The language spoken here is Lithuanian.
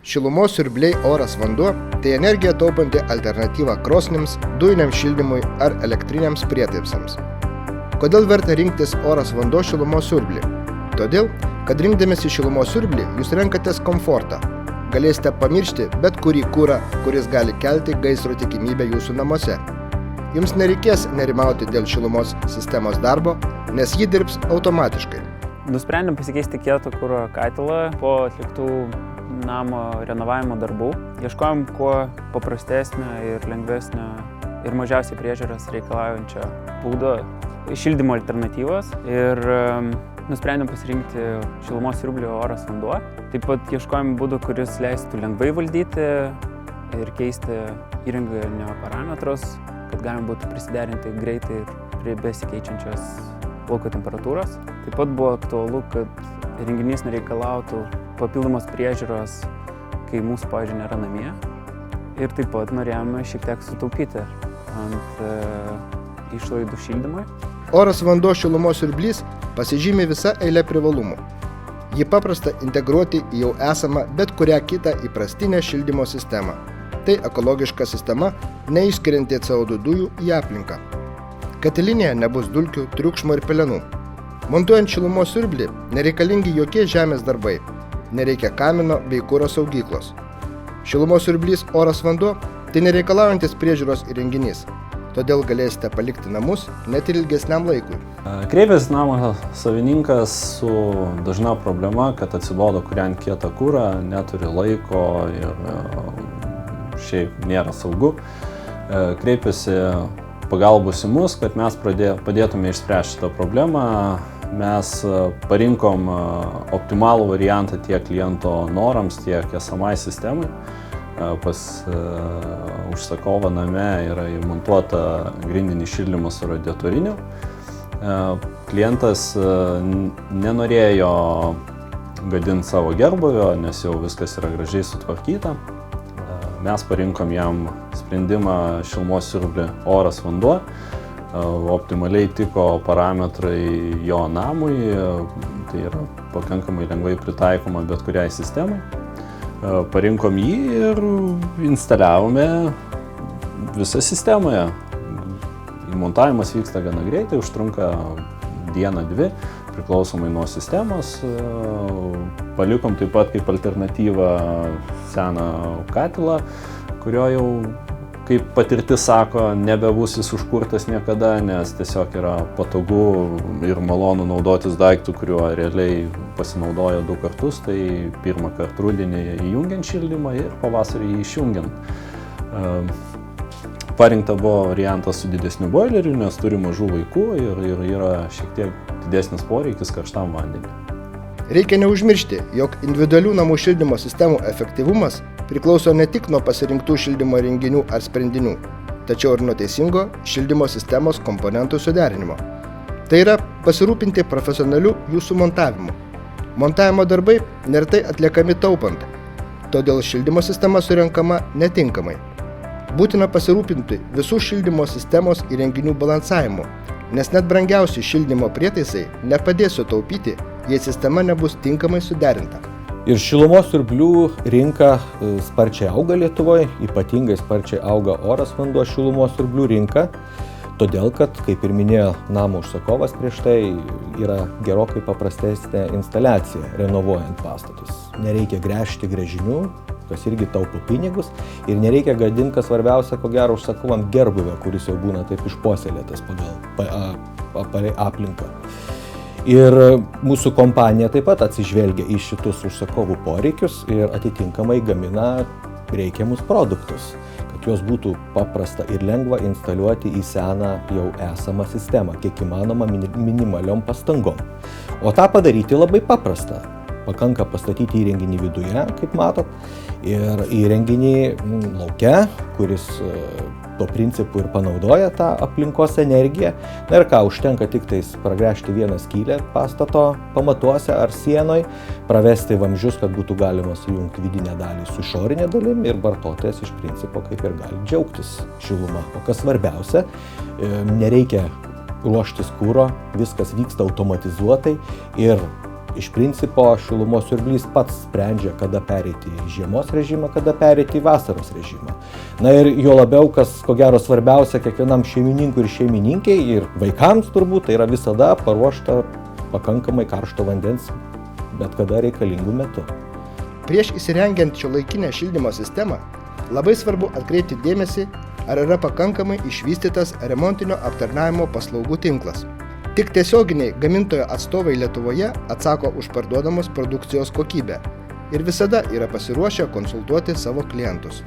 Šilumos siurbliai oras vanduo – tai energiją taupanti alternatyva krosnims, dujiniam šildymui ar elektriniams prietaisams. Kodėl verta rinktis oras vanduo šilumos siurblį? Todėl, kad rinkdamėsi šilumos siurblį, jūs renkatės komfortą. Galėsite pamiršti bet kurį kurą, kuris gali kelti gaisro tikimybę jūsų namuose. Jums nereikės nerimauti dėl šilumos sistemos darbo, nes ji dirbs automatiškai. Nusprendėm pasikeisti kieto kuro katilą po atliktų namo renovavimo darbų. Ieškojom kuo paprastesnio ir lengvesnio ir mažiausiai priežiūros reikalaujančio būdo šildymo alternatyvos ir nusprendėm pasirinkti šilumos siurblį oras vanduo. Taip pat ieškojom būdų, kuris leistų lengvai valdyti ir keisti įrenginio parametrus, kad galima būtų prisiderinti greitai ir prie besikeičiančios lauko temperatūros. Taip pat buvo aktualu, kad įrenginys nereikalautų papildomos priežiūros, kai mūsų, pavyzdžiui, nėra namie. Ir taip pat norėjome šiek tiek sutaupyti ant išlaidų šildymui. Oras vanduo šilumos siurblys pasižymi visa eilė privalumų. Jį paprasta integruoti į jau esamą bet kurią kitą įprastinę šildymo sistemą. Tai ekologiška sistema, neišskirianti CO2 dujų į aplinką. Katilinėje nebus dulkių, triukšmo ir pelenų. Montuojant šilumos siurblį nereikalingi jokie žemės darbai. Nereikia kamino bei kuro saugyklos. Šilumos siurblys oras vanduo – tai nereikalaujantis priežiūros įrenginys. Todėl galėsite palikti namus net ir ilgesniam laikui. Kreipėsi namo savininkas su dažna problema, kad atsibodo kūrent kietą kurą, neturi laiko ir šiaip nėra saugu. Kreipėsi pagalbos į mus, kad mes padėtume išspręsti šitą problemą. Mes parinkom optimalų variantą tiek kliento norams, tiek esamai sistemai. Pas užsakovą name yra įmontuota grindinį šildymą su radiatoriniu. Klientas nenorėjo gadinti savo gerbūvio, nes jau viskas yra gražiai sutvarkyta. Mes parinkom jam sprendimą šilumos siurblį oras vanduo. Optimaliai tiko parametrai jo namui, tai yra pakankamai lengvai pritaikoma bet kuriai sistemai. Parinkom jį ir instaliavome visą sistemoje. Montavimas vyksta gana greitai, užtrunka dieną, dvi, priklausomai nuo sistemos. Palikom taip pat kaip alternatyvą seną katilą, kurio jau, kaip patirtis sako, nebebus jis užkurtas niekada, nes tiesiog yra patogu ir malonu naudotis daiktų, kuriuo realiai pasinaudoja 2 kartus, tai pirmą kartą rudenį įjungiant šildymą ir pavasarį jį išjungiant. Parinkta buvo variantas su didesniu boileriu, nes turi mažų vaikų ir yra šiek tiek didesnis poreikis karštam vandeniui. Reikia neužmiršti, jog individualių namų šildymo sistemų efektyvumas priklauso ne tik nuo pasirinktų šildymo įrenginių ar sprendinių, tačiau ir nuo teisingo šildymo sistemos komponentų suderinimo. Tai yra pasirūpinti profesionaliu jų sumontavimu. Montavimo darbai neretai atliekami taupant, todėl šildymo sistema surenkama netinkamai. Būtina pasirūpinti visų šildymo sistemos įrenginių balansavimu, nes net brangiausi šildymo prietaisai nepadės sutaupyti, jei sistema nebus tinkamai suderinta. Ir šilumos siurblių rinka sparčiai auga Lietuvoje, ypatingai sparčiai auga oras vanduo šilumos siurblių rinka, todėl kad, kaip ir minėjo namo užsakovas prieš tai, yra gerokai paprastesnė instaliacija renovuojant pastatus. Nereikia gręžti gręžinių, kas irgi taupo pinigus, ir nereikia gadinti, kas svarbiausia, ko gero užsakovam gerbūvio, kuris jau būna taip išpuoselėtas pagal aplinką. Ir mūsų kompanija taip pat atsižvelgia į šitus užsakovų poreikius ir atitinkamai gamina reikiamus produktus, kad juos būtų paprasta ir lengva instaliuoti į seną jau esamą sistemą, kiek įmanoma minimaliom pastangom. O tą padaryti labai paprasta. Pakanka pastatyti įrenginį viduje, kaip matot, ir įrenginį lauke, kuris tuo principu ir panaudoja tą aplinkos energiją. Na ir ką, užtenka tik tais pragręžti vieną skylę pastato pamatuose ar sienoj, pravesti vamzdžius, kad būtų galima sujungti vidinę dalį su išorinė dalim ir vartotojas iš principo kaip ir gali džiaugtis šiluma. O kas svarbiausia, nereikia ruoštis kuro, viskas vyksta automatizuotai ir iš principo šilumos siurblys pats sprendžia, kada pereiti į žiemos režimą, kada pereiti į vasaros režimą. Na ir jo labiau, kas ko gero svarbiausia kiekvienam šeimininkui ir šeimininkiai ir vaikams turbūt, tai yra visada paruošta pakankamai karšto vandens, bet kada reikalingų metu. Prieš įsirengiant šiuolaikinę šildymo sistemą, labai svarbu atkreipti dėmesį, ar yra pakankamai išvystytas remontinio aptarnavimo paslaugų tinklas. Tik tiesioginiai gamintojo atstovai Lietuvoje atsako už parduodamos produkcijos kokybę ir visada yra pasiruošę konsultuoti savo klientus.